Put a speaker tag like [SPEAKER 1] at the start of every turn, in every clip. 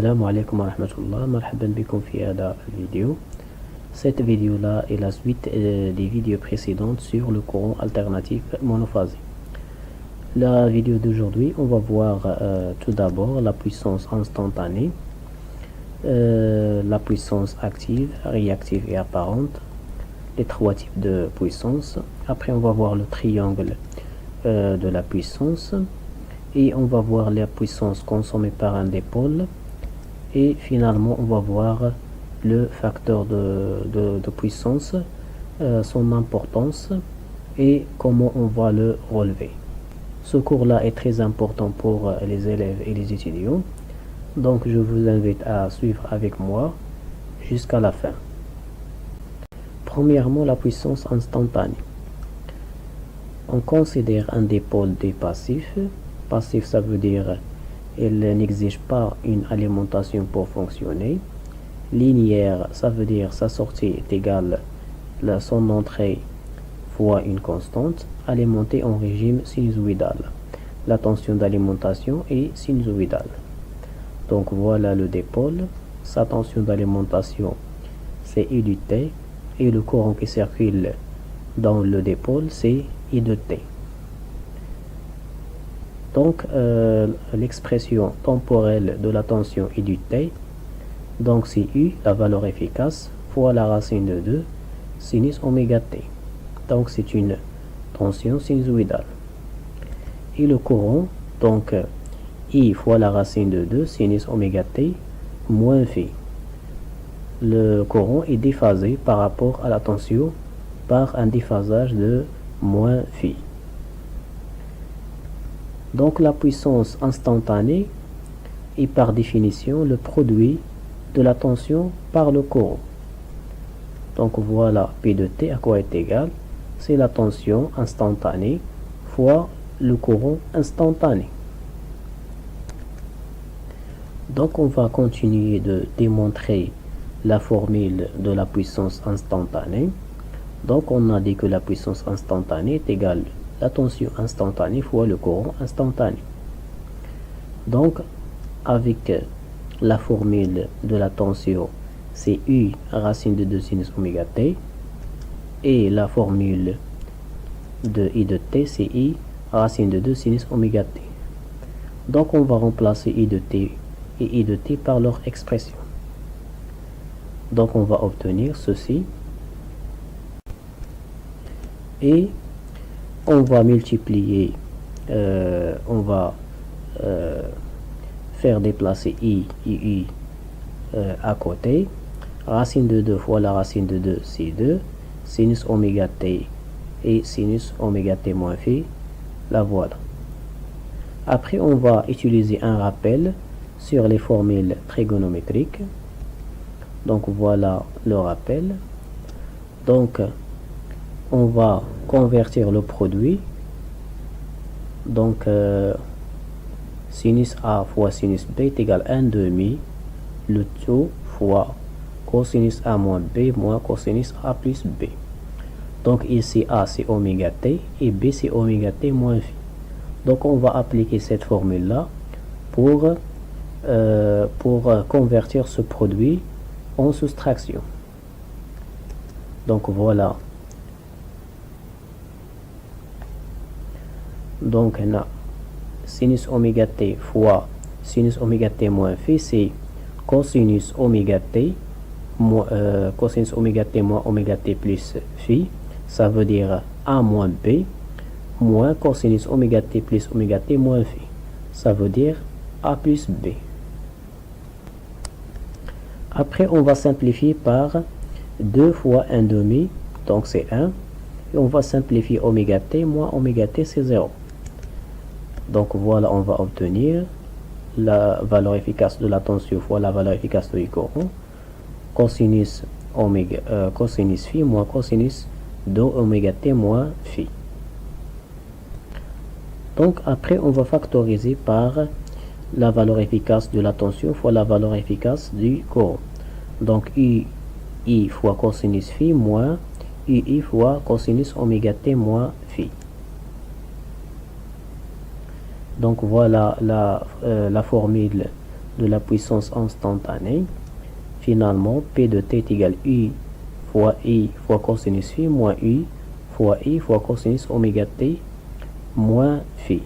[SPEAKER 1] Assalamu alaikum wa rahmatullah, marhaban bikum fi hada vidéo. Cette vidéo-là est la suite des vidéos précédentes sur le courant alternatif monophasé. La vidéo d'aujourd'hui, on va voir tout d'abord la puissance instantanée, la puissance active, réactive et apparente, les trois types de puissance. Après, on va voir le triangle de la puissance et on va voir la puissance consommée par un dipôle. Et finalement, on va voir le facteur de puissance, son importance et comment on va le relever. Ce cours-là est très important pour les élèves et les étudiants. Donc, je vous invite à suivre avec moi jusqu'à la fin. Premièrement, la puissance instantanée. On considère un dipôle des passifs. Passif, ça veut dire il n'exige pas une alimentation pour fonctionner. Linéaire, ça veut dire sa sortie est égale à son entrée fois une constante, alimentée en régime sinusoïdal. La tension d'alimentation est sinusoïdale. Donc voilà le dipôle, sa tension d'alimentation c'est I du T et le courant qui circule dans le dipôle c'est I de T. Donc, l'expression temporelle de la tension I du T, donc c'est U, la valeur efficace, fois la racine de 2, sinus oméga T. Donc, c'est une tension sinusoïdale. Et le courant, donc, I fois la racine de 2, sinus oméga T, moins phi. Le courant est déphasé par rapport à la tension par un déphasage de moins phi. Donc la puissance instantanée est par définition le produit de la tension par le courant. Donc voilà P de T à quoi est égal? C'est la tension instantanée fois le courant instantané. Donc on va continuer de démontrer la formule de la puissance instantanée. Donc on a dit que la puissance instantanée est égale la tension instantanée fois le courant instantané. Donc, avec la formule de la tension, c'est U racine de 2 sinus oméga T. Et la formule de I de T, c'est I racine de 2 sinus oméga T. Donc, on va remplacer I de T et I de T par leur expression. Donc, on va obtenir ceci. Et on va multiplier, on va faire déplacer I à côté. Racine de 2 fois la racine de 2, c'est 2. Sinus oméga T et sinus oméga T moins phi. La voilà. Après, on va utiliser un rappel sur les formules trigonométriques. Donc, voilà le rappel. Donc, on va convertir le produit. Donc, sinus A fois sinus B est égal à 1 demi, le tout fois cosinus A moins B moins cosinus A plus B. Donc, ici A c'est oméga T et B c'est oméga T moins phi. Donc, on va appliquer cette formule-là pour convertir ce produit en soustraction. Donc, voilà. Donc, on a sinus oméga T fois sinus oméga T moins phi, c'est cosinus oméga T moins oméga T plus phi. Ça veut dire A moins B moins cosinus oméga T plus oméga T moins phi. Ça veut dire A plus B. Après, on va simplifier par 2 fois 1 demi, donc c'est 1. Et on va simplifier oméga T moins oméga T, c'est 0. Donc voilà, on va obtenir la valeur efficace de la tension fois la valeur efficace du courant. Cosinus phi moins cosinus de oméga T moins phi. Donc après, on va factoriser par la valeur efficace de la tension fois la valeur efficace du courant. Donc I fois cosinus phi moins UI fois cosinus oméga T moins phi. Donc voilà la formule de la puissance instantanée. Finalement, P de t est égal U fois I fois cosinus phi moins U fois I fois cosinus oméga t moins phi.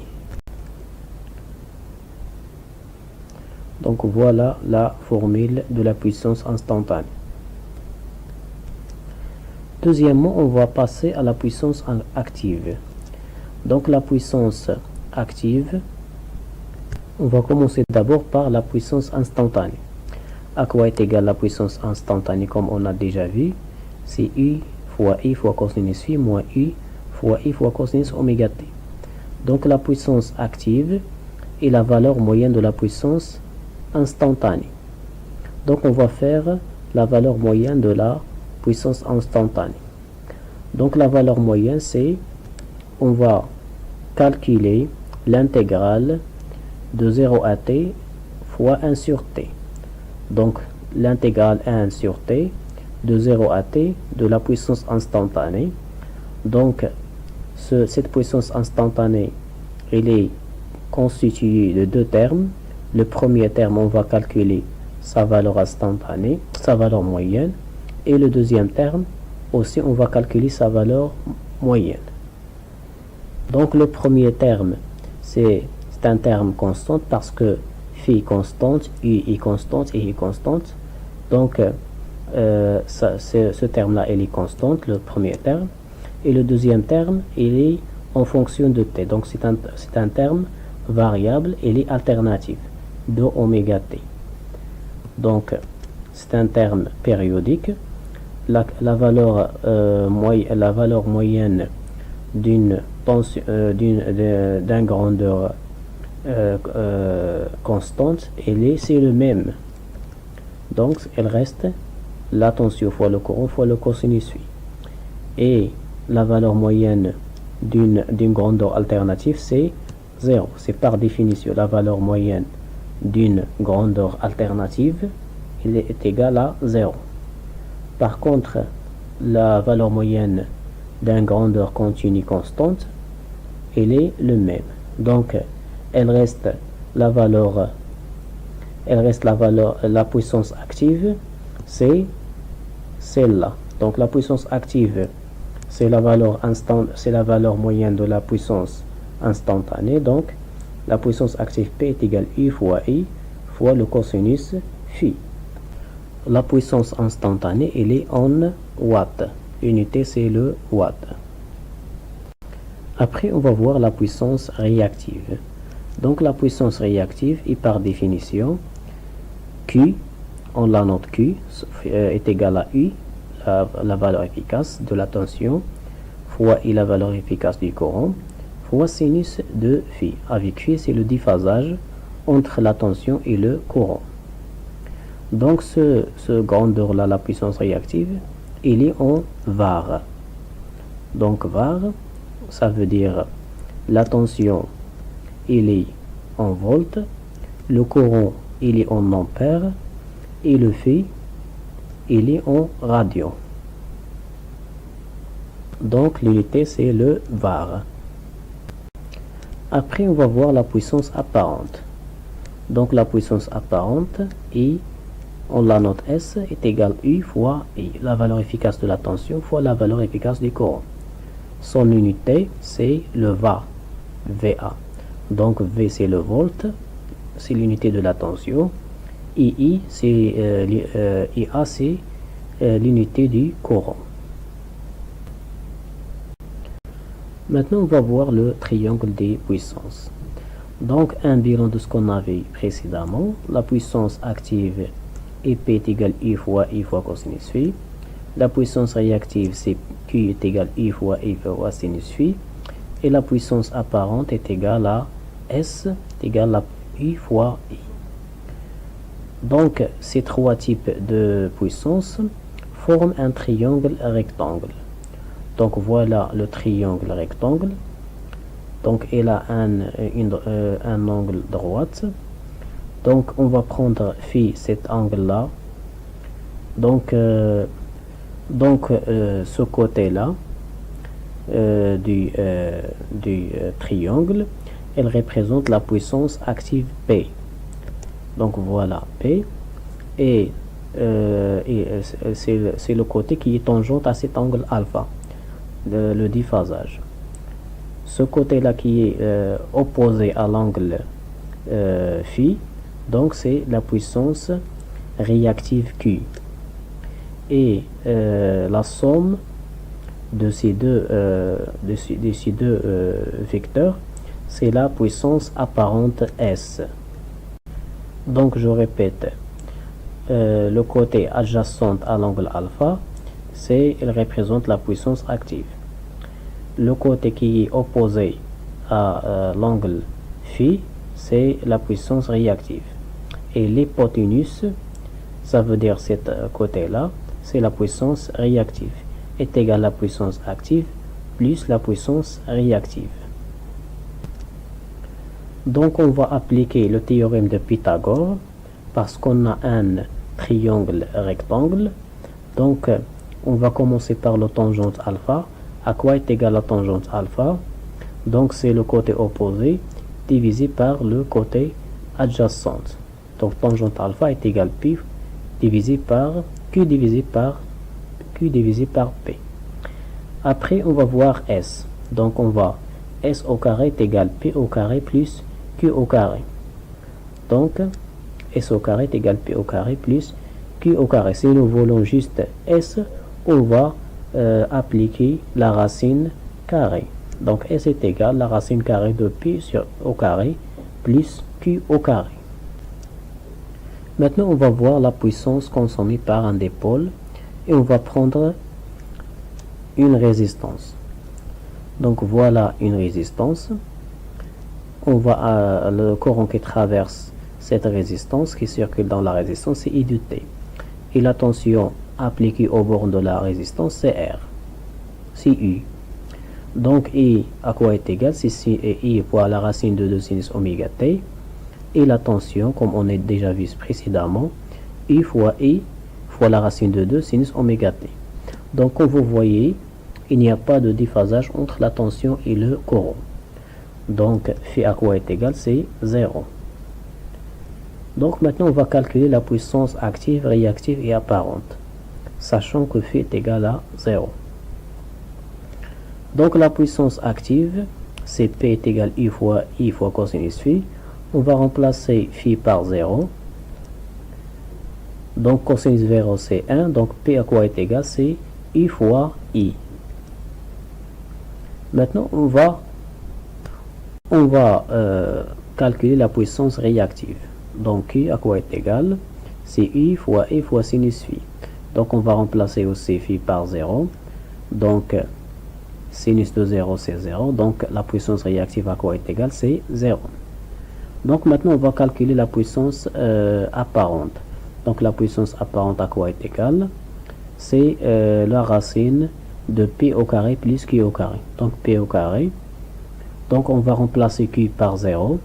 [SPEAKER 1] Donc voilà la formule de la puissance instantanée. Deuxièmement, on va passer à la puissance active. Donc la puissance active, on va commencer d'abord par la puissance instantanée. À quoi est égale la puissance instantanée comme on a déjà vu? C'est U fois I fois cosinus phi moins U fois I fois cosinus oméga t. Donc la puissance active est la valeur moyenne de la puissance instantanée. Donc on va faire la valeur moyenne de la puissance instantanée. Donc la valeur moyenne, c'est, on va calculer l'intégrale de 0 à t fois 1 sur t. Donc l'intégrale 1 sur t de 0 à t de la puissance instantanée. Donc cette puissance instantanée, elle est constituée de deux termes. Le premier terme, on va calculer sa valeur instantanée, sa valeur moyenne. Et le deuxième terme, aussi, on va calculer sa valeur moyenne. Donc le premier terme, c'est un terme constant parce que phi constante, U est constante et I constante. Donc ce terme-là, il est constante, le premier terme. Et le deuxième terme, il est en fonction de t. Donc c'est un terme variable, il est alternatif de oméga t. Donc c'est un terme périodique. La valeur moyenne d'un grandeur constante, c'est le même. Donc elle reste la tension fois le courant fois le cosinus phi. Et la valeur moyenne d'une grandeur alternative, c'est 0. C'est par définition la valeur moyenne d'une grandeur alternative, il est égal à 0. Par contre, la valeur moyenne d'une grandeur continue constante, elle est le même. Donc, la puissance active, c'est celle-là. Donc, la puissance active, c'est la valeur moyenne de la puissance instantanée. Donc, la puissance active P est égale U fois I fois le cosinus phi. La puissance instantanée, elle est en watts. L'unité, c'est le watt. Après, on va voir la puissance réactive. Donc, la puissance réactive est par définition Q, on la note Q, est égal à U, la valeur efficace de la tension, fois I, la valeur efficace du courant, fois sinus de phi. Avec phi, c'est le déphasage entre la tension et le courant. Donc, ce grandeur-là, la puissance réactive, il est en var. Donc, var, ça veut dire la tension, il est en volts, le courant, il est en ampères, et le phi, il est en radians. Donc, l'unité, c'est le var. Après, on va voir la puissance apparente. Donc, la puissance apparente est, on la note S, est égale U fois I, la valeur efficace de la tension fois la valeur efficace du courant. Son unité, c'est le VA. Donc, V, c'est le volt, c'est l'unité de la tension. IA, c'est l'unité du courant. Maintenant, on va voir le triangle des puissances. Donc, un bilan de ce qu'on avait précédemment. La puissance active est P est égal I fois cosinus phi. La puissance réactive, c'est Q est égal I fois sinus phi. Et la puissance apparente est égale à S est égal à I fois I. Donc, ces trois types de puissance forment un triangle rectangle. Donc, voilà le triangle rectangle. Donc, il a un angle droit. Donc, on va prendre phi cet angle-là. Donc, ce côté-là du triangle, elle représente la puissance active P. Donc voilà P. Et c'est le côté qui est tangent à cet angle alpha, le déphasage. Ce côté-là qui est opposé à l'angle phi, donc c'est la puissance réactive Q. Et la somme de ces deux vecteurs, c'est la puissance apparente S. Donc je répète, le côté adjacent à l'angle alpha, il représente la puissance active. Le côté qui est opposé à l'angle phi, c'est la puissance réactive. Et l'hypoténuse, ça veut dire cet côté-là, c'est la puissance réactive, est égal à la puissance active plus la puissance réactive. Donc on va appliquer le théorème de Pythagore parce qu'on a un triangle rectangle. Donc on va commencer par le tangente alpha. À quoi est égal la tangente alpha? Donc c'est le côté opposé divisé par le côté adjacent. Donc tangente alpha est égal pi divisé par Q divisé par P. Après on va voir S. Donc on va S au carré est égal P au carré plus Q au carré. Donc S au carré est égal P au carré plus Q au carré. Si nous voulons juste S, on va appliquer la racine carrée. Donc S est égal à la racine carrée de P au carré plus Q au carré. Maintenant on va voir la puissance consommée par un des pôles et on va prendre une résistance. Donc voilà une résistance. On va le courant qui traverse cette résistance, qui circule dans la résistance, c'est I de T. Et la tension appliquée au bord de la résistance, c'est R. C'est U. Donc I à quoi est égal? C'est I fois la racine de 2 sinus oméga T. Et la tension, comme on a déjà vu précédemment, I fois la racine de 2 sinus oméga T. Donc comme vous voyez, il n'y a pas de déphasage entre la tension et le courant. Donc phi à quoi est égal? C'est 0. Donc maintenant on va calculer la puissance active, réactive et apparente, sachant que phi est égal à 0. Donc la puissance active, c'est P est égal I fois cosinus phi. On va remplacer phi par 0. Donc cosinus 0 c'est 1. Donc P à quoi est égal? C'est I fois I. Maintenant on va calculer la puissance réactive. Donc Q à quoi est égal? C'est I fois sinus phi. Donc on va remplacer aussi phi par 0. Donc sinus de 0 c'est 0. Donc la puissance réactive à quoi est égal? C'est 0. Donc maintenant on va calculer la puissance apparente. Donc la puissance apparente à quoi est égale? C'est la racine de P au carré plus Q au carré. Donc P au carré. Donc on va remplacer Q par 0.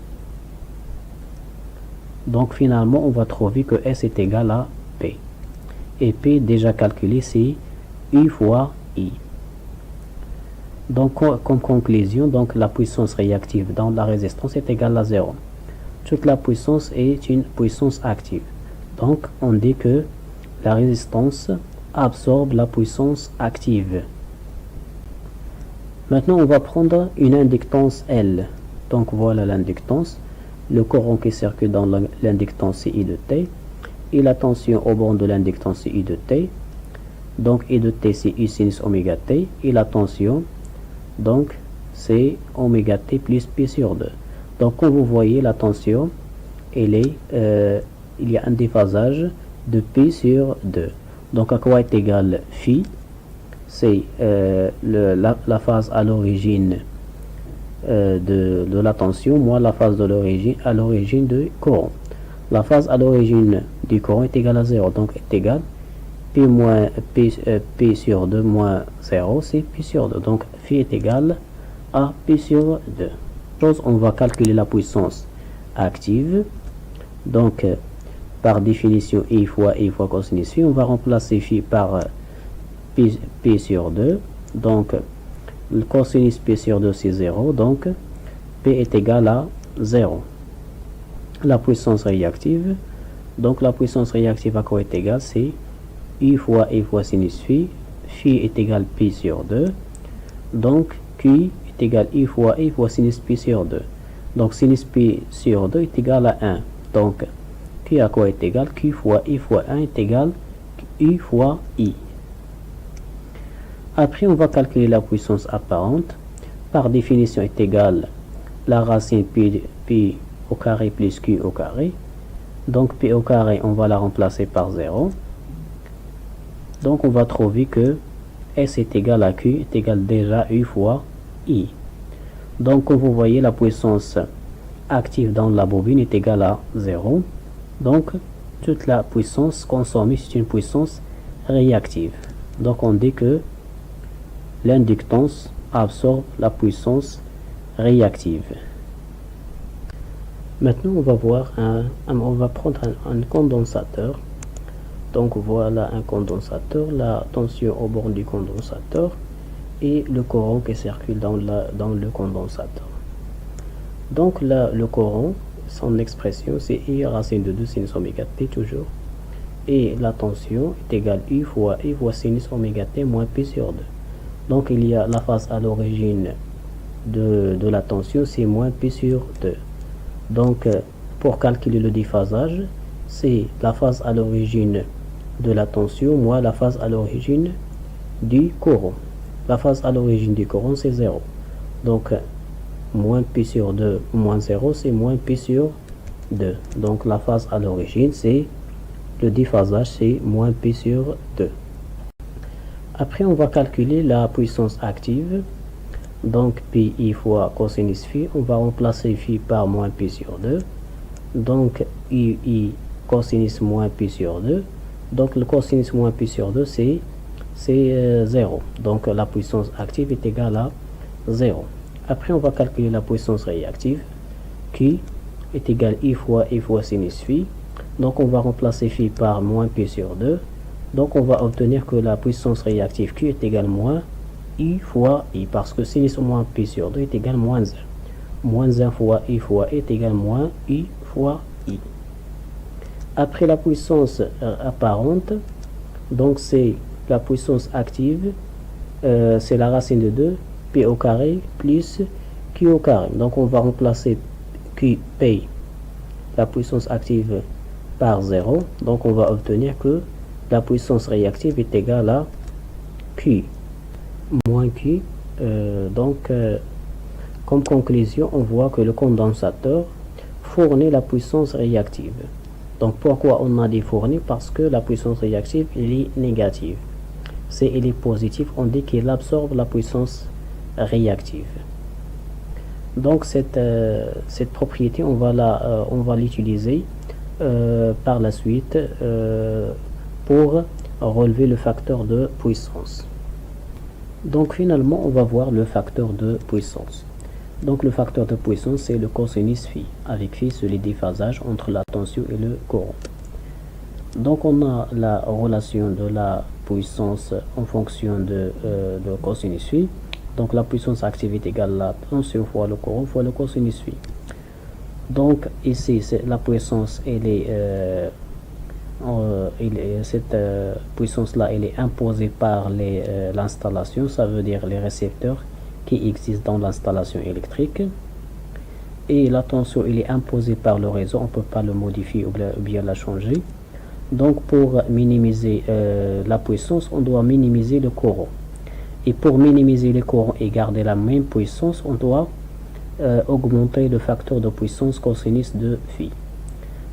[SPEAKER 1] Donc finalement on va trouver que S est égal à P. Et P déjà calculé c'est U fois I. Donc comme conclusion, donc la puissance réactive dans la résistance est égale à 0. Toute la puissance est une puissance active. Donc on dit que la résistance absorbe la puissance active. Maintenant on va prendre une inductance L. Donc voilà l'inductance. Le courant qui circule dans l'inductance c'est I de T. Et la tension au bord de l'inductance c'est I de T. Donc I de T c'est U sinus oméga T. Et la tension, donc c'est oméga T plus P sur 2. Donc comme vous voyez la tension, il y a un déphasage de P sur 2. Donc à quoi est égal phi? C'est la phase à l'origine de la tension moins la phase à l'origine du courant. La phase à l'origine du courant est égale à 0. Donc est égal P moins P sur 2 moins 0, c'est P sur 2. Donc phi est égal à P sur 2. On va calculer la puissance active. Donc par définition I fois cosinus phi, on va remplacer phi par P sur 2. Donc le cosinus P sur 2 c'est 0. Donc P est égal à 0. la puissance réactive. Donc la puissance réactive à quoi est égale? C'est I fois sinus phi. Phi est égal pi sur 2. Donc Q est égal I fois sinus pi sur 2. Donc sinus pi sur 2 est égal à 1. Donc Q à quoi est égal? Q fois 1 est égal I fois I. Après, on va calculer la puissance apparente. Par définition est égale la racine pi au carré plus Q au carré. Donc pi au carré, on va la remplacer par 0. Donc on va trouver que S est égal à Q est égal déjà U fois I. Donc comme vous voyez, la puissance active dans la bobine est égale à 0. Donc toute la puissance consommée, c'est une puissance réactive. Donc on dit que l'inductance absorbe la puissance réactive. Maintenant, on va voir on va prendre un condensateur. Donc voilà un condensateur, la tension au bord du condensateur et le courant qui circule dans le condensateur. Donc là, le courant, son expression c'est I racine de 2 sinus oméga t toujours. Et la tension est égale U fois sinus oméga t moins pi sur 2. Donc il y a la phase à l'origine de la tension, c'est moins pi sur 2. Donc pour calculer le déphasage, c'est la phase à l'origine de la tension moins la phase à l'origine du courant. La phase à l'origine du courant c'est 0. Donc moins pi sur 2 moins 0 c'est moins pi sur 2. Donc la phase à l'origine c'est le déphasage c'est moins pi sur 2. Après on va calculer la puissance active. Donc pi I fois cosinus phi, on va remplacer phi par moins pi sur 2. Donc I cosinus moins pi sur 2. Donc le cosinus moins pi sur 2 c'est 0. Donc la puissance active est égale à 0. Après on va calculer la puissance réactive qui est égale I fois sinus phi. Donc on va remplacer phi par moins pi sur 2. Donc on va obtenir que la puissance réactive Q est égale moins I fois I, parce que sinus moins pi sur 2 est égal moins 1. Moins 1 fois I est égal moins I fois I. Après la puissance apparente, donc c'est la puissance active, c'est la racine de 2, P au carré plus Q au carré. Donc on va remplacer P, la puissance active, par 0. Donc on va obtenir que la puissance réactive est égale à Q moins Q. Comme conclusion, on voit que le condensateur fournit la puissance réactive. Donc pourquoi on a dit fournir? Parce que la puissance réactive elle est négative. Si elle est positive, on dit qu'il absorbe la puissance réactive. Donc cette propriété, on va l'utiliser par la suite pour relever le facteur de puissance. Donc finalement, on va voir le facteur de puissance. Donc le facteur de puissance, c'est le cosinus phi. Avec phi, c'est le déphasage entre la tension et le courant. Donc on a la relation de la puissance en fonction de cosinus phi. Donc la puissance active est égale à la tension fois le courant fois le cosinus phi. Donc ici, la puissance, cette puissance-là, elle est imposée par l'installation, ça veut dire les récepteurs qui existent dans l'installation électrique. Et la tension, elle est imposée par le réseau, on ne peut pas le modifier ou bien la changer. Donc pour minimiser la puissance, on doit minimiser le courant. Et pour minimiser le courant et garder la même puissance, on doit augmenter le facteur de puissance cosinus de phi.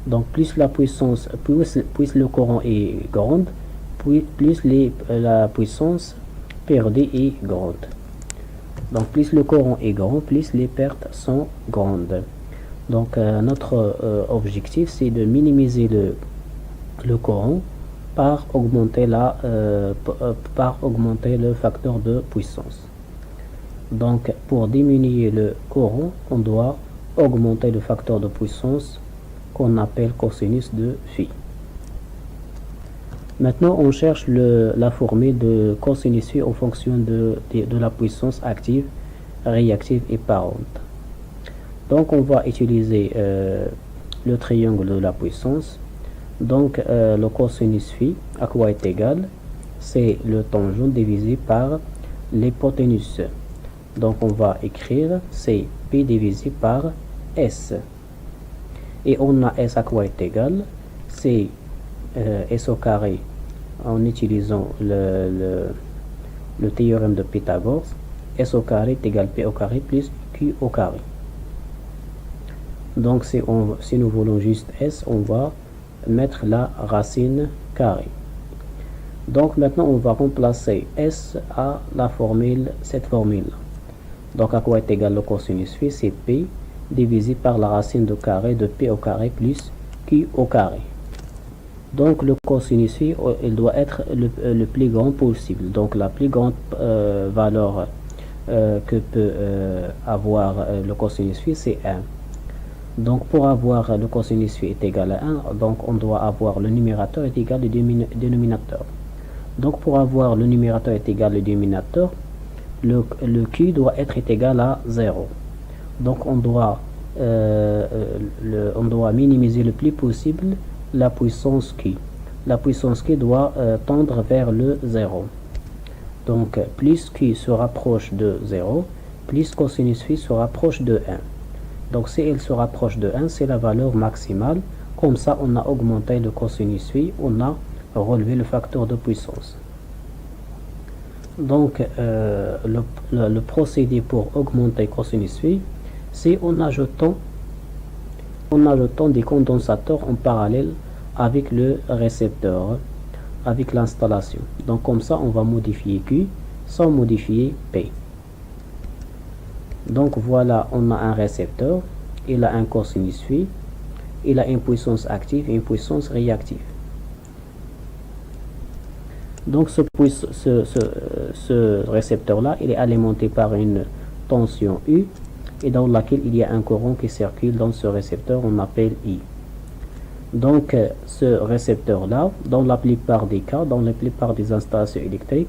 [SPEAKER 1] Donc plus la puissance, plus le courant est grande, plus la puissance perdue est grande. Donc plus le courant est grand, plus les pertes sont grandes. Donc notre objectif c'est de minimiser le courant par augmenter le facteur de puissance. Donc pour diminuer le courant, on doit augmenter le facteur de puissance qu'on appelle cosinus de phi. Maintenant on cherche la formule de cosinus phi en fonction de la puissance active, réactive et parente. Donc on va utiliser le triangle de la puissance. Donc le cosinus phi à quoi est égal? C'est le tangent divisé par l'hypoténuse. Donc on va écrire c'est P divisé par S. Et on a S à quoi est égal? C'est S au carré en utilisant le théorème de Pythagore. S au carré est égal P au carré plus Q au carré. Donc si nous voulons juste S, on va mettre la racine carrée. Donc maintenant on va remplacer S à cette formule. Donc à quoi est égal le cosinus phi? C'est P divisé par la racine de carré de P au carré plus Q au carré. Donc le cosinus phi, il doit être le plus grand possible. Donc la plus grande valeur que peut avoir le cosinus phi, c'est 1. Donc pour avoir le cosinus phi est égal à 1, donc on doit avoir le numérateur est égal au dénominateur. Donc pour avoir le numérateur est égal au dénominateur, le Q doit être égal à 0. Donc on doit minimiser le plus possible la puissance Q. La puissance Q doit tendre vers le 0. Donc plus Q se rapproche de 0, plus cosinus phi se rapproche de 1. Donc si elle se rapproche de 1, c'est la valeur maximale. Comme ça, on a augmenté le cosinus phi, on a relevé le facteur de puissance. Donc le procédé pour augmenter cosinus phi, c'est en ajoutant des condensateurs en parallèle avec le récepteur, avec l'installation. Donc comme ça, on va modifier Q sans modifier P. Donc voilà, on a un récepteur, il a un cosinus phi, il a une puissance active et une puissance réactive. Donc ce récepteur-là, il est alimenté par une tension U et dans laquelle il y a un courant qui circule dans ce récepteur, on appelle I. Donc ce récepteur-là, dans la plupart des cas, dans la plupart des installations électriques,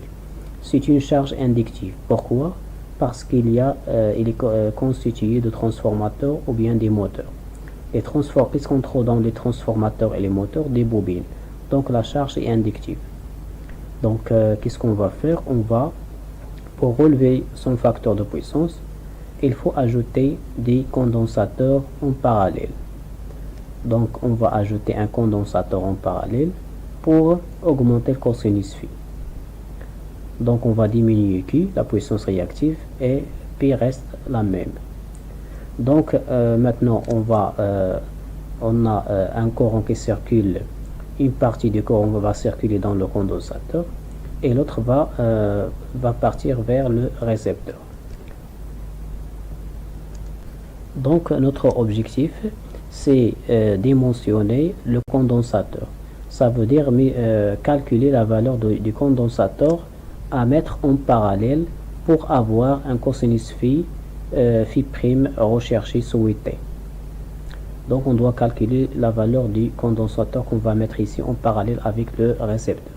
[SPEAKER 1] c'est une charge inductive. Pourquoi? Parce il est constitué de transformateurs ou bien des moteurs. Puisqu'on trouve dans les transformateurs et les moteurs des bobines. Donc la charge est inductive. Donc qu'est-ce qu'on va faire? Pour relever son facteur de puissance, il faut ajouter des condensateurs en parallèle. Donc on va ajouter un condensateur en parallèle pour augmenter le cosinus phi. Donc on va diminuer Q, la puissance réactive, et P reste la même. Donc maintenant on a un courant qui circule, une partie du courant va circuler dans le condensateur et l'autre va partir vers le récepteur. Donc notre objectif, c'est dimensionner le condensateur. Ça veut dire calculer la valeur du condensateur à mettre en parallèle pour avoir un cosinus phi prime recherché souhaité. Donc on doit calculer la valeur du condensateur qu'on va mettre ici en parallèle avec le récepteur.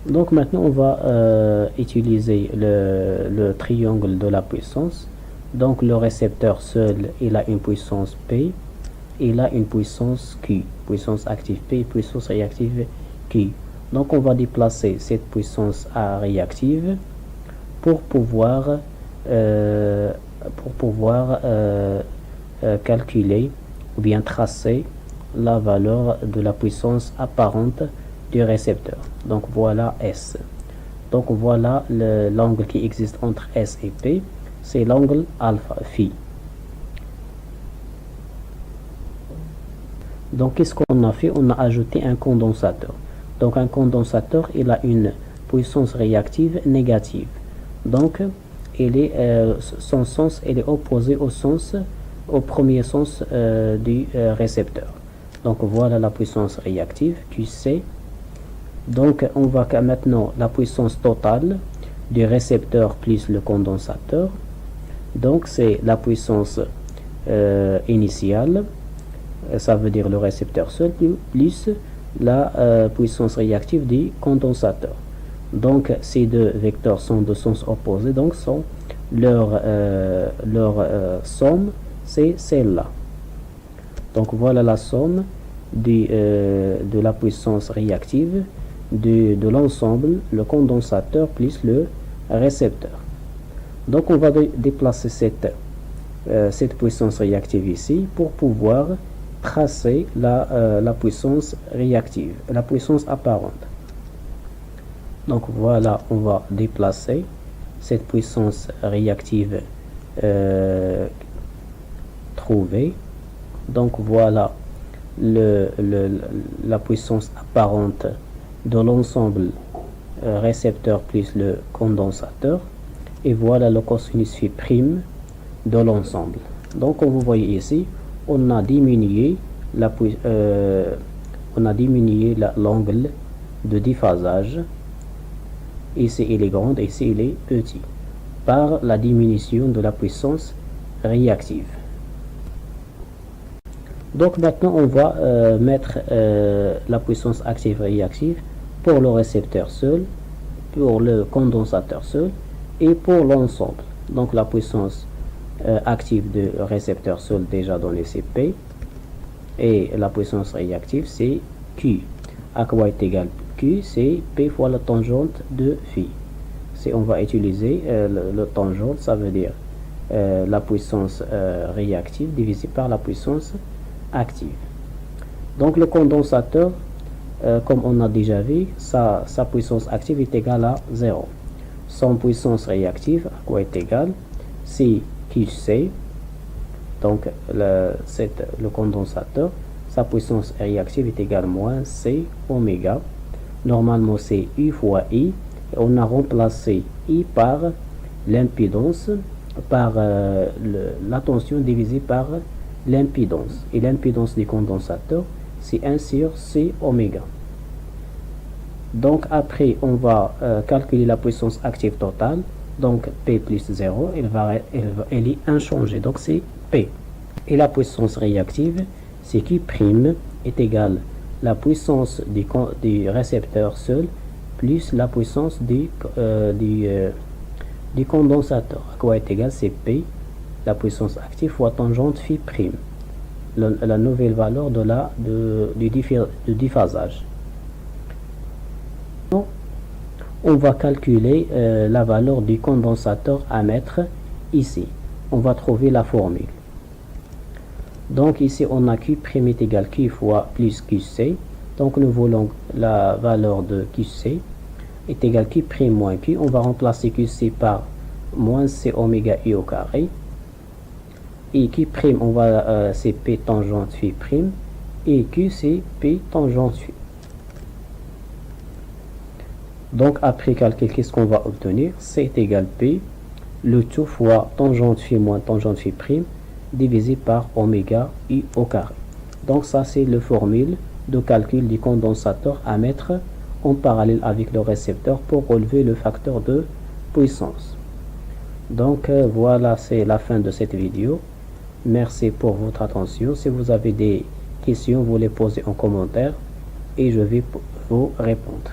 [SPEAKER 1] Donc maintenant on va utiliser le triangle de la puissance. Donc le récepteur seul, il a une puissance P, il a une puissance Q, puissance active P et puissance réactive Q. Donc on va déplacer cette puissance réactive pour pouvoir calculer ou bien tracer la valeur de la puissance apparente du récepteur. Donc voilà S. Donc voilà l'angle qui existe entre S et P, c'est l'angle alpha phi. Donc qu'est-ce qu'on a fait? On a ajouté un condensateur. Donc un condensateur, il a une puissance réactive négative. Donc son sens est opposé au premier sens du récepteur. Donc voilà la puissance réactive QC. Donc on va maintenant la puissance totale du récepteur plus le condensateur. Donc c'est la puissance initiale, ça veut dire le récepteur seul, plus la puissance réactive du condensateur. Donc ces deux vecteurs sont de sens opposé, donc leur somme c'est celle-là. Donc voilà la somme de la puissance réactive de l'ensemble, le condensateur plus le récepteur. Donc on va déplacer cette puissance réactive ici pour pouvoir tracer la puissance réactive, la puissance apparente. Donc voilà, on va déplacer cette puissance réactive trouvée. Donc voilà la puissance apparente de l'ensemble récepteur plus le condensateur. Et voilà le cosinus phi prime de l'ensemble. Donc comme vous voyez ici, on a diminué l'angle de déphasage. Ici il est grand, ici il est petit, par la diminution de la puissance réactive. Donc maintenant on va mettre la puissance active réactive pour le récepteur seul, pour le condensateur seul et pour l'ensemble. Donc la puissance active de récepteur seul déjà donné c'est P, et la puissance réactive c'est Q. À quoi est égal Q? C'est P fois la tangente de phi. Si on va utiliser le tangente, ça veut dire la puissance réactive divisée par la puissance active. Donc le condensateur, comme on a déjà vu, sa puissance active est égale à 0. Son puissance réactive, à quoi est égal? C'est QC. Donc le condensateur, sa puissance réactive est égale à moins C oméga. Normalement c'est U fois I. Et on a remplacé I par l'impédance, par la tension divisée par l'impédance. Et l'impédance du condensateur, c'est 1 sur C oméga. Donc après, on va calculer la puissance active totale. Donc P plus 0, elle est inchangée. Donc c'est P. Et la puissance réactive, c'est Q' est égale la puissance du récepteur seul plus la puissance du condensateur. À quoi est égal? C'est P, la puissance active, fois tangente phi prime. La nouvelle valeur du déphasage. On va calculer la valeur du condensateur à mettre ici. On va trouver la formule. Donc ici on a Q' est égal Q fois plus QC. Donc nous voulons la valeur de QC est égal Q' moins Q. On va remplacer QC par moins C oméga I au carré. Et Q', c'est P tangente phi prime. Et Q, c'est P tangente phi. Donc après calcul, qu'est-ce qu'on va obtenir? C'est égal P, le tout fois tangente phi moins tangente phi prime, divisé par oméga I au carré. Donc ça c'est la formule de calcul du condensateur à mettre en parallèle avec le récepteur pour relever le facteur de puissance. Donc voilà, c'est la fin de cette vidéo. Merci pour votre attention. Si vous avez des questions, vous les posez en commentaire et je vais vous répondre.